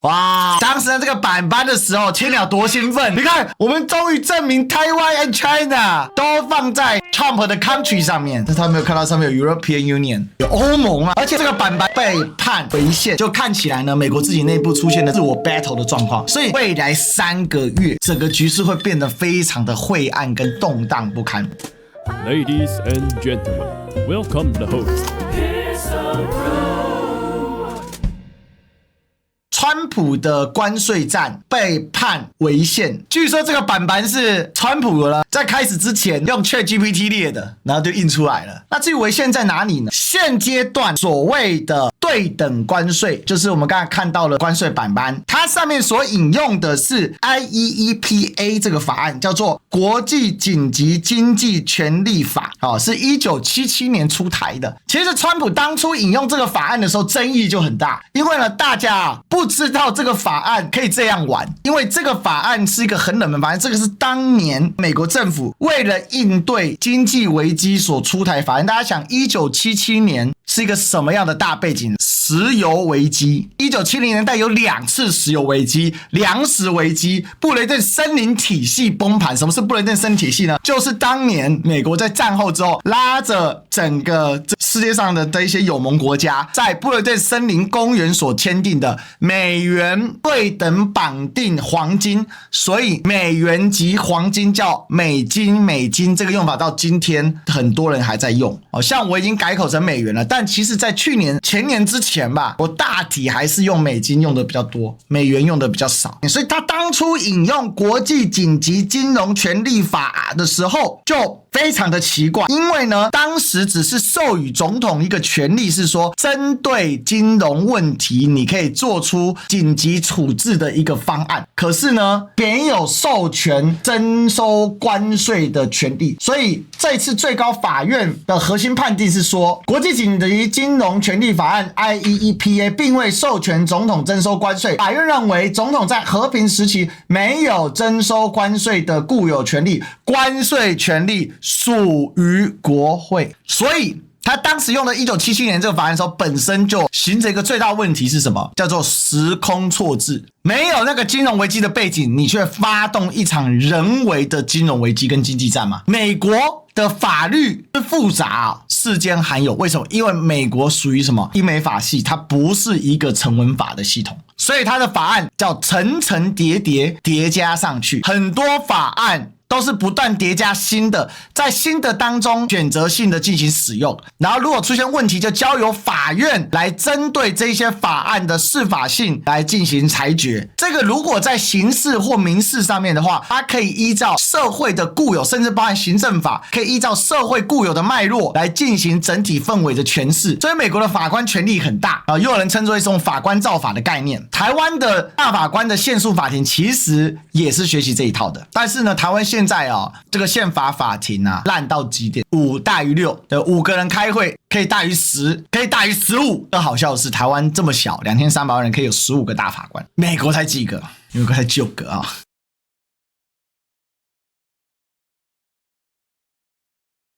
哇！当时在这个版班的时候，千鸟多兴奋！你看，我们终于证明 Taiwan and China 都放在 Trump 的 country 上面。但他没有看到上面有 European Union 有欧盟啊，而且这个版班被判违宪，就看起来呢，美国自己内部出现了自我 battle 的状况，所以未来3个月，整个局势会变得非常的晦暗跟动荡不堪。Ladies and gentlemen, welcome the host. 川普的关税战被判违宪，据说这个版本是川普了在开始之前用 ChatGPT 列的，然后就印出来了。那至于违宪在哪里呢？现阶段所谓的对等关税，就是我们刚才看到了关税版本，它上面所引用的是 IEEPA 这个法案，叫做国际紧急经济权利法，是1977年出台的。其实川普当初引用这个法案的时候，争议就很大，因为呢，大家不知道这个法案可以这样玩，因为这个法案是一个很冷门法案，这个是当年美国政府为了应对经济危机所出台法案。大家想1977年是一个什么样的大背景？石油危机，1970年代有2次石油危机、粮食危机，布雷顿森林体系崩盘。什么是布雷顿森林体系呢？就是当年美国在战后之后，拉着整个世界上的一些友盟国家，在布雷顿森林公园所签订的美元对等绑定黄金，所以美元及黄金叫美金，这个用法到今天很多人还在用。像我已经改口成美元了，但其实在前年之前吧，我大体还是用美金用的比较多，美元用的比较少。所以他当初引用国际紧急金融权利法的时候就非常的奇怪，因为呢，当时只是授予总统一个权利，是说针对金融问题你可以做出紧急处置的一个方案，可是呢，没有授权征收关税的权利。所以这次最高法院的核心判定是说，国际紧急金融权利法案 IEEPA 并未授权总统征收关税。法院认为总统在和平时期没有征收关税的固有权利，关税权利属于国会。所以他当时用的1977年这个法案的时候，本身就形成一个最大问题是什么？叫做时空错置。没有那个金融危机的背景，你却发动一场人为的金融危机跟经济战嘛？美国的法律是复杂，世间罕有。为什么？因为美国属于什么？英美法系，它不是一个成文法的系统，所以它的法案叫层层叠加上去，很多法案都是不断叠加新的，在新的当中选择性的进行使用，然后如果出现问题，就交由法院来针对这些法案的适法性来进行裁决。这个如果在刑事或民事上面的话，它可以依照社会的固有，甚至包含行政法，可以依照社会固有的脉络来进行整体氛围的诠释。所以美国的法官权力很大又有人称之为这种法官造法的概念。台湾的大法官的宪诉法庭其实也是学习这一套的，但是呢，台湾现在这个宪法法庭烂到极点，5大于6的5个人开会可以大于10，可以大于15。更好笑的是，台湾这么小，2300万人可以有15个大法官，美国才几个？美国才9个啊。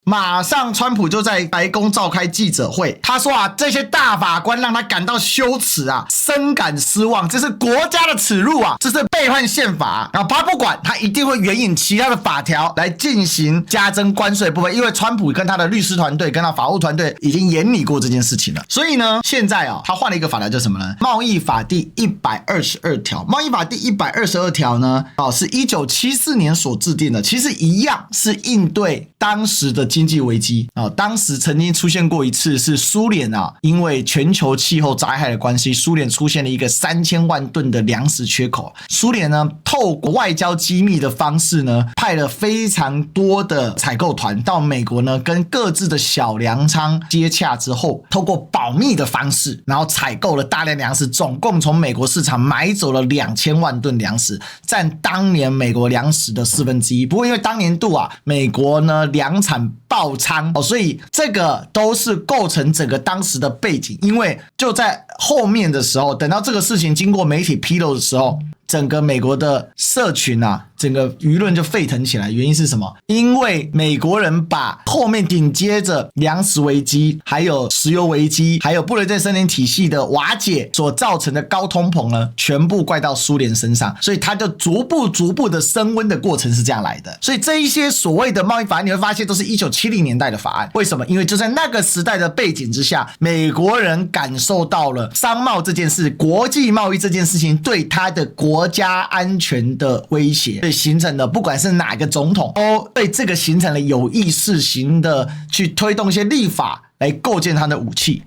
马上川普就在白宫召开记者会，他说这些大法官让他感到羞耻深感失望，这是国家的耻辱这是背叛宪法然后他不管，他一定会援引其他的法条来进行加征关税部分，因为川普跟他的律师团队跟他法务团队已经研拟过这件事情了。所以呢，现在他换了一个法条，叫什么呢？贸易法第122条。贸易法第122条呢是1974年所制定的，其实一样是应对当时的经济危机当时曾经出现过一次，是苏联因为全球气候灾害的关系，苏联出现了一个3000万吨的粮食缺口。苏联呢，透过外交机密的方式呢，派了非常多的采购团到美国呢，跟各自的小粮仓接洽之后，透过保密的方式，然后采购了大量粮食，总共从美国市场买走了2000万吨粮食，占当年美国粮食的1/4。不过因为当年度美国呢粮产爆仓所以这个都是构成整个当时的背景。因为就在后面的时候，等到这个事情经过媒体披露的时候，整个美国的社群整个舆论就沸腾起来。原因是什么？因为美国人把后面紧接着粮食危机，还有石油危机，还有布雷顿森林体系的瓦解所造成的高通膨呢，全部怪到苏联身上，所以它就逐步的升温的过程是这样来的。所以这一些所谓的贸易法案，你会发现都是1970年代的法案。为什么？因为就在那个时代的背景之下，美国人感受到了商贸这件事，国际贸易这件事情对他的国家安全的威胁，所以形成了不管是哪个总统都对这个形成了有意识型的去推动一些立法来构建他的武器。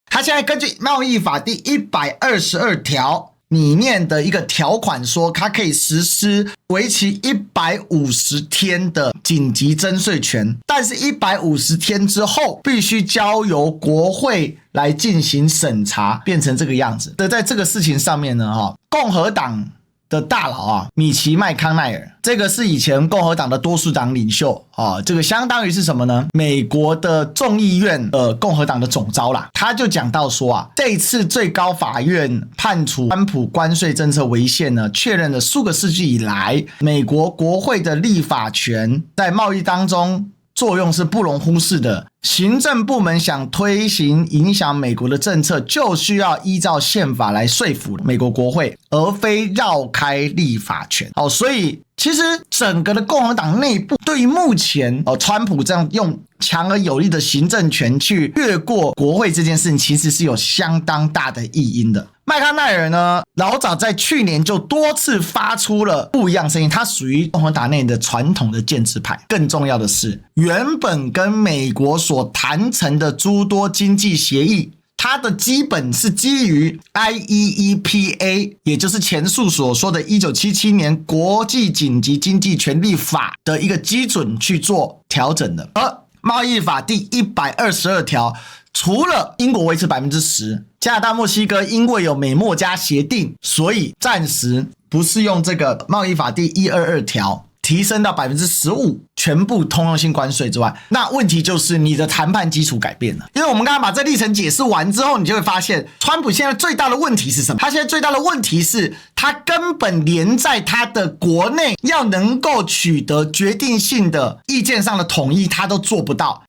他现在根据贸易法第122条里面的一个条款说，它可以实施为期150天的紧急征税权，但是150天之后必须交由国会来进行审查，变成这个样子。在这个事情上面呢，共和党的大佬米奇麦康奈尔，这个是以前共和党的多数党领袖这个相当于是什么呢？美国的众议院共和党的总召啦，他就讲到说这一次最高法院判处川普关税政策违宪呢，确认了数个世纪以来美国国会的立法权在贸易当中作用是不容忽视的。行政部门想推行影响美国的政策，就需要依照宪法来说服美国国会，而非绕开立法权。所以其实整个的共和党内部对于目前川普这样用强而有力的行政权去越过国会这件事情，其实是有相当大的异因的。麦康奈尔呢，老早在去年就多次发出了不一样声音，他属于共和党内的传统的建制派。更重要的是，原本跟美国所谈成的诸多经济协议，它的基本是基于 IEEPA， 也就是前述所说的1977年国际紧急经济权利法的一个基准去做调整的。而贸易法第122条，除了英国维持 10%， 加拿大、墨西哥因为有美墨加协定，所以暂时不是用这个贸易法第122条提升到 15%， 全部通用性关税之外，那问题就是你的谈判基础改变了。因为我们刚刚把这历程解释完之后，你就会发现川普现在最大的问题是什么？他现在最大的问题是他根本连在他的国内要能够取得决定性的意见上的统一他都做不到。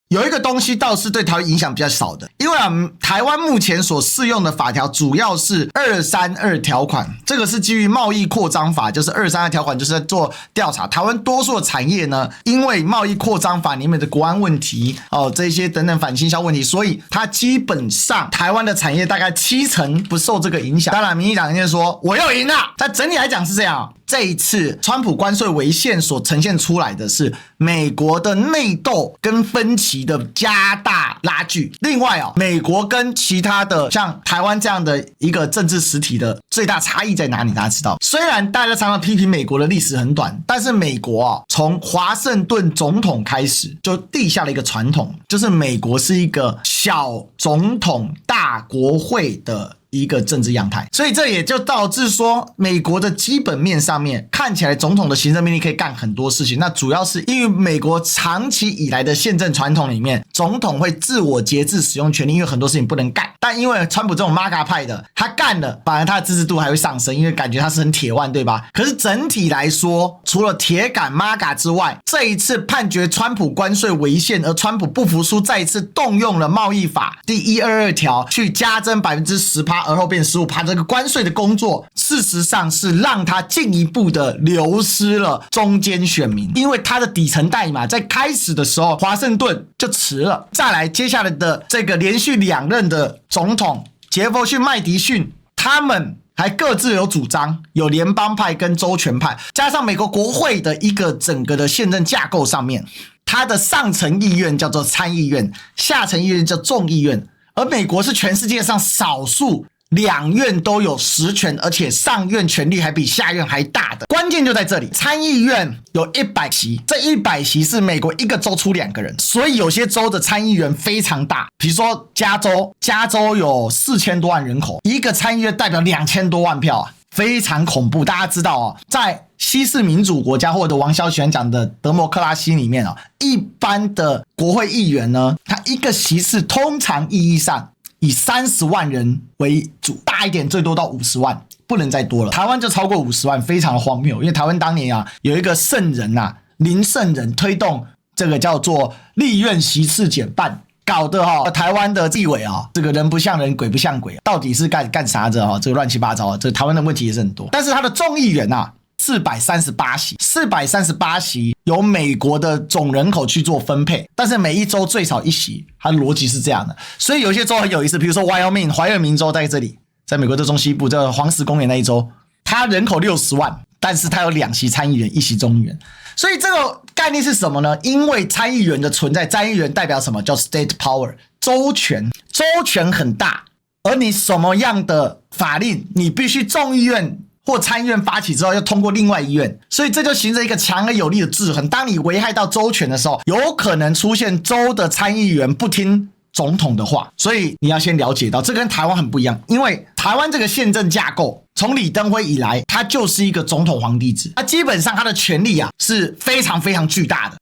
有一个东西倒是对台湾影响比较少的，因为台湾目前所适用的法条主要是232条款，这个是基于贸易扩张法，就是232条款就是在做调查。台湾多数的产业呢，因为贸易扩张法里面的国安问题这些等等反倾销问题，所以它基本上台湾的产业大概70%不受这个影响。当然民进党人家说我又赢了，但整体来讲是这样。这一次川普关税违宪所呈现出来的是美国的内斗跟分歧的加大拉锯。另外美国跟其他的像台湾这样的一个政治实体的最大差异在哪里？大家知道，虽然大家常常批评美国的历史很短，但是美国从华盛顿总统开始就立下了一个传统，就是美国是一个小总统大国会的一个政治样态。所以这也就导致说美国的基本面上面看起来总统的行政命令可以干很多事情，那主要是因为美国长期以来的宪政传统里面，总统会自我节制使用权力，因为很多事情不能干。但因为川普这种 MAGA 派的，他干了反而他的支持度还会上升，因为感觉他是很铁腕，对吧？可是整体来说，除了铁杆 MAGA 之外，这一次判决川普关税违宪，而川普不服输，再一次动用了贸易法第122条去加征 10%而后变 15%， 这个关税的工作事实上是让他进一步的流失了中间选民，因为他的底层代码在开始的时候华盛顿就迟了。再来接下来的这个连续2任的总统杰弗逊、麦迪逊，他们还各自有主张，有联邦派跟州权派，加上美国国会的一个整个的宪政架构上面，它的上层议院叫做参议院，下层议院叫众议院，而美国是全世界上少数2院都有实权，而且上院权力还比下院还大的。关键就在这里，参议院有100席，这100席是美国一个州出2个人，所以有些州的参议员非常大，比如说加州有4000多万人口，一个参议院代表2000多万票非常恐怖。大家知道哦，在西式民主国家或者王小喜欢讲的德摩克拉西里面哦，一般的国会议员呢，他一个席次通常意义上以30万人为主，大一点最多到50万，不能再多了。台湾就超过50万，非常的荒谬。因为台湾当年啊有一个圣人啊，林圣人推动这个叫做立院席次减半。搞得台湾的立委这个人不像人鬼不像鬼，到底是干啥子这个乱七八糟，这个台湾的问题也是很多。但是他的众议员438席，438席由美国的总人口去做分配，但是每一州最少1席，它的逻辑是这样的。所以有些州很有意思，比如说 Wyoming 怀俄明州在这里，在美国的中西部，这个黄石公园那一州，它人口60万，但是它有2席参议员，1席众议员。所以这个概念是什么呢？因为参议员的存在，参议员代表什么？叫 state power， 州权，州权很大，而你什么样的法令，你必须众议院或参议院发起之后，要通过另外一院，所以这就形成一个强而有力的制衡。当你危害到州权的时候，有可能出现州的参议员不听总统的话，所以你要先了解到，这跟台湾很不一样，因为台湾这个宪政架构，从李登辉以来，它就是一个总统皇帝制，它基本上它的权力是非常非常巨大的。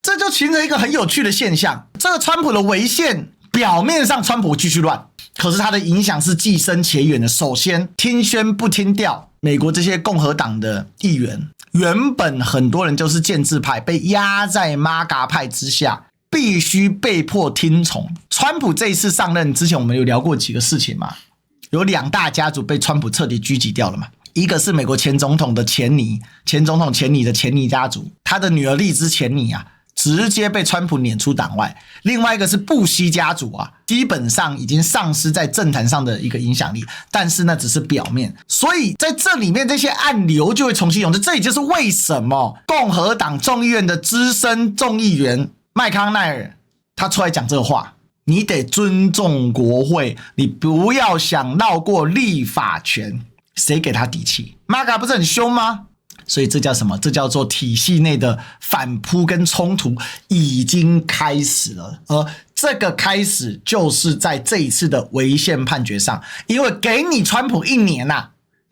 这就形成一个很有趣的现象，这个川普的违宪，表面上川普继续乱，可是他的影响是既深且远的。首先，听宣不听调，美国这些共和党的议员，原本很多人就是建制派，被压在MAGA派之下，必须被迫听从。川普这一次上任之前，我们有聊过几个事情嘛，有2大家族被川普彻底狙击掉了嘛。一个是美国前总统的钱尼，前总统钱尼的钱尼家族，他的女儿莉兹钱尼直接被川普撵出党外。另外一个是布希家族基本上已经丧失在政坛上的一个影响力，但是那只是表面。所以在这里面这些暗流就会重新涌出，这也就是为什么共和党众议院的资深众议员麦康奈尔他出来讲这话，你得尊重国会，你不要想绕过立法权。谁给他底气？ MAGA 不是很凶吗？所以这叫什么？这叫做体系内的反扑跟冲突已经开始了，而这个开始就是在这一次的违宪判决上。因为给你川普1年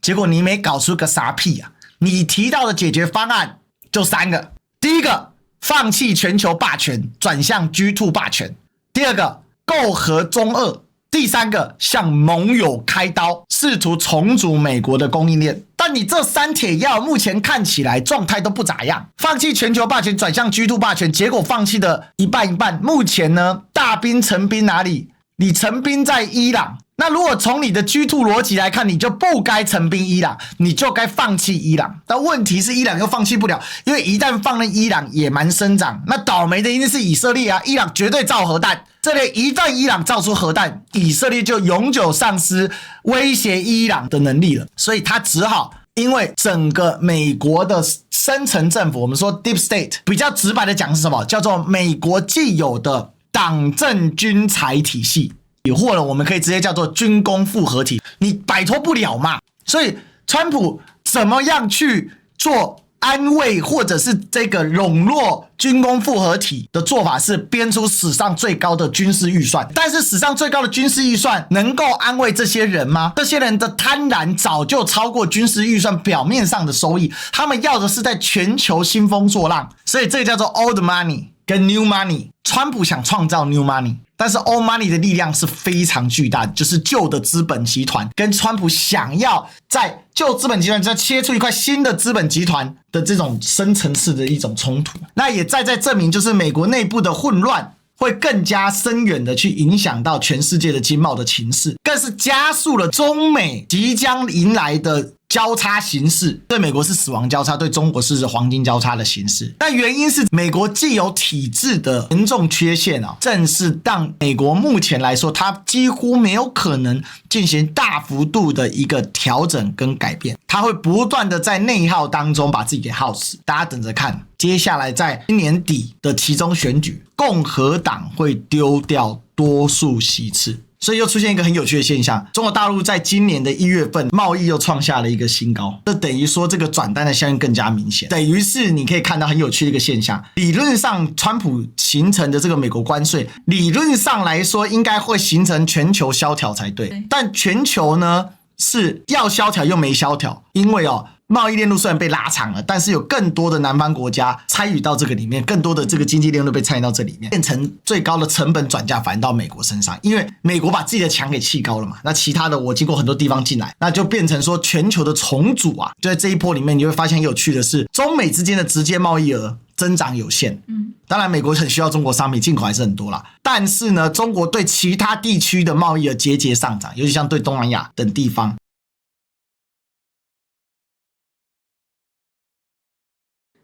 结果你没搞出个啥屁你提到的解决方案就3个。第一个，放弃全球霸权，转向 G2 霸权；第二个，媾和中俄；第3个，向盟友开刀，试图重组美国的供应链。但你这3铁要目前看起来状态都不咋样，放弃全球霸权转向 G2 霸权，结果放弃的一半一半。目前呢，大兵成兵哪里？你成兵在伊朗，那如果从你的 G2 逻辑来看，你就不该成兵伊朗，你就该放弃伊朗。但问题是伊朗又放弃不了，因为一旦放任伊朗野蛮生长，那倒霉的一定是以色列伊朗绝对造核弹，这里一旦伊朗造出核弹，以色列就永久丧失威胁伊朗的能力了。所以他只好，因为整个美国的深层政府，我们说 Deep State， 比较直白的讲是什么？叫做美国既有的党政军财体系，或者我们可以直接叫做军工复合体，你摆脱不了嘛。所以川普怎么样去做安慰或者是这个笼络军工复合体的做法，是编出史上最高的军事预算。但是史上最高的军事预算能够安慰这些人吗？这些人的贪婪早就超过军事预算表面上的收益，他们要的是在全球兴风作浪。所以这个叫做 old money 跟 new money。 川普想创造 new money， 但是 old money 的力量是非常巨大的，就是旧的资本集团跟川普想要在旧资本集团再切出一块新的资本集团的这种深层次的一种冲突。那也在证明，就是美国内部的混乱会更加深远的去影响到全世界的经贸的情势，更是加速了中美即将迎来的交叉形势。对美国是死亡交叉，对中国是黄金交叉的形势。但原因是美国既有体制的严重缺陷正是让美国目前来说，它几乎没有可能进行大幅度的一个调整跟改变，它会不断的在内耗当中把自己给耗死。大家等着看，接下来在今年底的期中选举，共和党会丢掉多数席次。所以又出现一个很有趣的现象，中国大陆在今年的1月份贸易又创下了一个新高，这等于说这个转单的效应更加明显，等于是你可以看到很有趣的一个现象，理论上川普形成的这个美国关税，理论上来说应该会形成全球萧条才对，但全球呢是要萧条又没萧条，因为贸易链路虽然被拉长了，但是有更多的南方国家参与到这个里面，更多的这个经济链路被参与到这里面，变成最高的成本转嫁反映到美国身上，因为美国把自己的墙给砌高了嘛，那其他的我经过很多地方进来，那就变成说全球的重组啊，就在这一波里面你会发现很有趣的是，中美之间的直接贸易额增长有限，当然美国很需要中国商品，进口还是很多啦，但是呢，中国对其他地区的贸易额节节上涨，尤其像对东南亚等地方。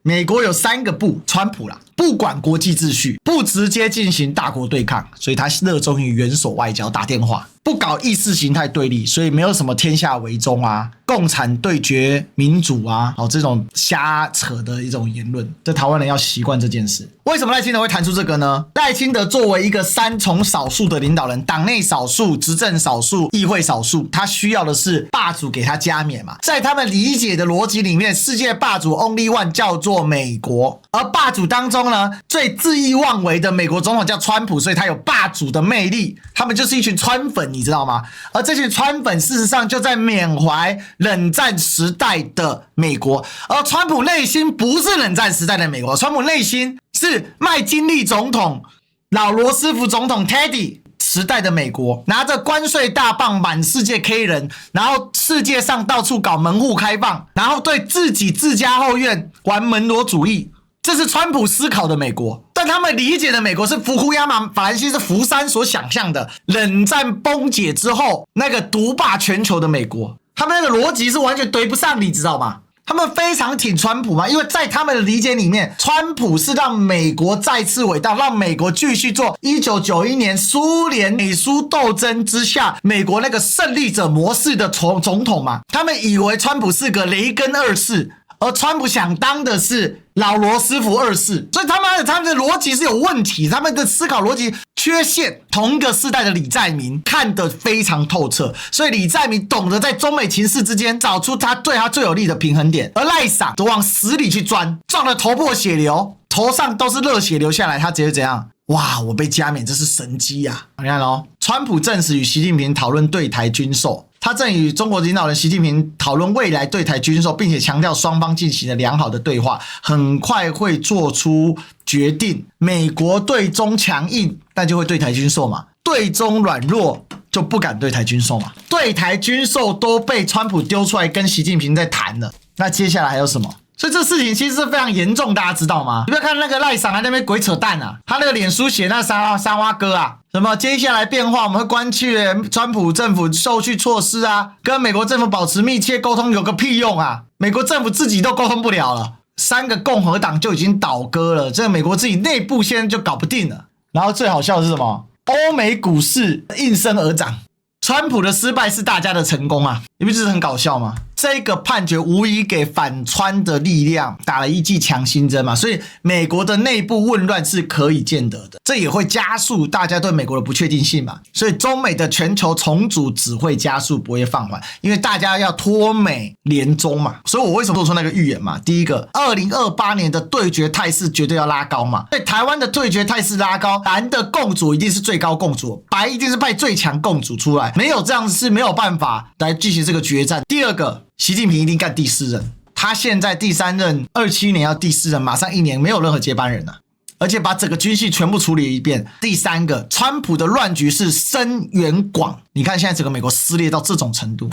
美国有3个不，川普啦，不管国际秩序，不直接进行大国对抗，所以他热衷于元首外交，打电话，不搞意识形态对立，所以没有什么天下为中啊，共产对决民主啊，这种瞎扯的一种言论，这台湾人要习惯这件事。为什么赖清德会谈出这个呢？赖清德作为一个3重少数的领导人，党内少数，执政少数，议会少数，他需要的是霸主给他加冕嘛。在他们理解的逻辑里面，世界霸主 only one 叫做美国，而霸主当中呢，最恣意妄为的美国总统叫川普，所以他有霸主的魅力，他们就是一群川粉，你知道吗？而这群川粉事实上就在缅怀冷战时代的美国，而川普内心不是冷战时代的美国，川普内心是麦金利总统、老罗斯福总统 Teddy 时代的美国，拿着关税大棒满世界 K 人，然后世界上到处搞门户开放，然后对自己自家后院玩门罗主义，这是川普思考的美国。但他们理解的美国是福库亚马法兰西斯福山所想象的冷战崩解之后那个独霸全球的美国，他们那个逻辑是完全对不上，你知道吗？他们非常挺川普嘛，因为在他们的理解里面，川普是让美国再次伟大，让美国继续做1991年苏联美苏斗争之下美国那个胜利者模式的总统嘛。他们以为川普是个雷根2世，而川普想当的是老罗斯福2世，所以他们的逻辑是有问题，他们的思考逻辑缺陷。同一个世代的李在明看得非常透彻，所以李在明懂得在中美情势之间找出他对他最有利的平衡点，而赖赏都往死里去钻，撞得头破血流，头上都是热血流下来，他直接怎样？哇，我被加冕，这是神机啊！你看咯，川普证实与习近平讨论对台军售，他正与中国领导人习近平讨论未来对台军售，并且强调双方进行了良好的对话，很快会做出决定。美国对中强硬，但就会对台军售嘛；对中软弱，就不敢对台军售嘛。对台军售都被川普丢出来跟习近平在谈了，那接下来还有什么？所以这事情其实是非常严重，大家知道吗？你不要看那个赖赏在那边鬼扯淡啊，他那个脸书写那三蛙哥啊，什么接下来变化我们会关切川普政府后续措施啊，跟美国政府保持密切沟通有个屁用啊！美国政府自己都沟通不了了，3个共和党就已经倒戈了，这个美国自己内部现在就搞不定了。然后最好笑的是什么？欧美股市应声而涨，川普的失败是大家的成功啊！你不觉得很搞笑吗？这个判决无疑给反川的力量打了一剂强心针嘛，所以美国的内部混乱是可以见得的，这也会加速大家对美国的不确定性嘛，所以中美的全球重组只会加速不会放缓，因为大家要脱美联中嘛，所以我为什么做出那个预言嘛？第一个，2028年的对决态势绝对要拉高嘛，所以台湾的对决态势拉高，蓝的共主一定是最高共主，白一定是派最强共主出来，没有这样子是没有办法来进行这个决战。第二个，习近平一定干第4任，他现在第3任，27年要第4任，马上1年没有任何接班人了，而且把整个军系全部处理一遍。第3个，川普的乱局是深远广，你看现在整个美国撕裂到这种程度。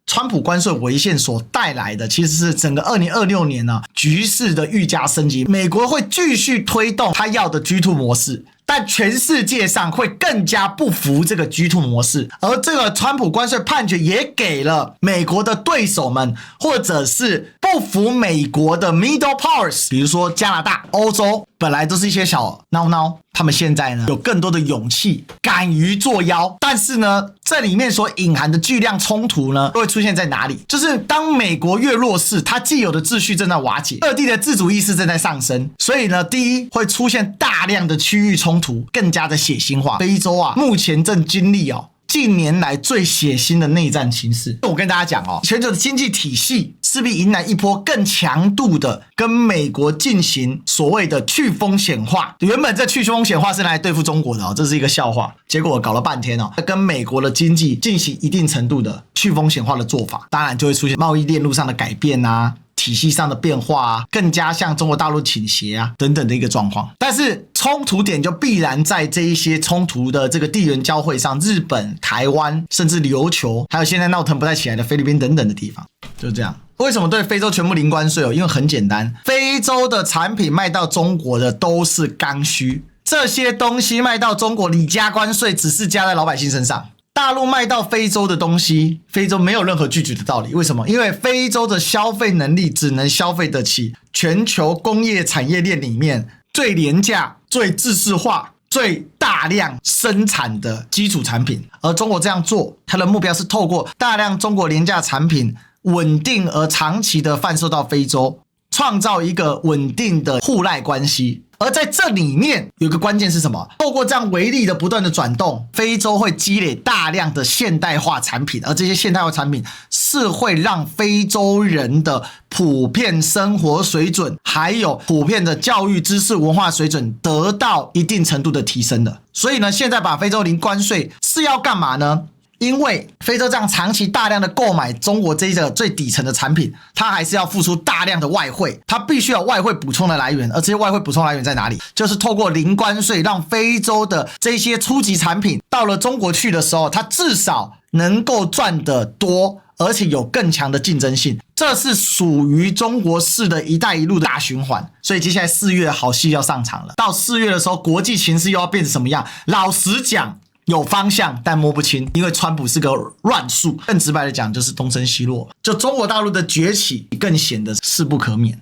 川普关税违宪所带来的其实是整个2026年呢局势的愈加升级，美国会继续推动他要的 G2 模式，但全世界上会更加不服这个 G2 模式，而这个川普关税判决也给了美国的对手们或者是不不服美国的 middle powers， 比如说加拿大、欧洲，本来都是一些小孬孬，他们现在呢有更多的勇气，敢于作妖。但是呢，这里面所隐含的巨量冲突呢，会出现在哪里？就是当美国越弱势，它既有的秩序正在瓦解，各地的自主意识正在上升，所以呢，第一会出现大量的区域冲突，更加的血腥化。非洲啊，目前正经历近年来最血腥的内战情势。我跟大家讲全球的经济体系势必迎来一波更强度的跟美国进行所谓的去风险化。原本这去风险化是来对付中国的这是一个笑话。结果我搞了半天跟美国的经济进行一定程度的去风险化的做法，当然就会出现贸易链路上的改变啊。体系上的变化啊，更加向中国大陆倾斜啊，等等的一个状况。但是冲突点就必然在这一些冲突的这个地缘交汇上，日本、台湾，甚至琉球，还有现在闹腾不太起来的菲律宾等等的地方，就这样。为什么对非洲全部零关税因为很简单，非洲的产品卖到中国的都是刚需，这些东西卖到中国，你加关税只是加在老百姓身上。大陆卖到非洲的东西，非洲没有任何拒绝的道理。为什么？因为非洲的消费能力只能消费得起全球工业产业链里面最廉价、最制式化、最大量生产的基础产品。而中国这样做，它的目标是透过大量中国廉价产品稳定而长期的贩售到非洲，创造一个稳定的互赖关系。而在这里面有个关键是什么？透过这样微粒的不断的转动，非洲会积累大量的现代化产品，而这些现代化产品是会让非洲人的普遍生活水准，还有普遍的教育知识文化水准得到一定程度的提升的。所以呢，现在把非洲零关税是要干嘛呢？因为非洲这样长期大量的购买中国这个最底层的产品，它还是要付出大量的外汇，它必须有外汇补充的来源。而这些外汇补充来源在哪里？就是透过零关税，让非洲的这些初级产品到了中国去的时候，它至少能够赚得多，而且有更强的竞争性。这是属于中国式的一带一路的大循环。所以接下来4月好戏要上场了。到4月的时候，国际情势又要变成什么样？老实讲，有方向但摸不清，因为川普是个乱数，更直白的讲就是东升西落，就中国大陆的崛起更显得势不可免。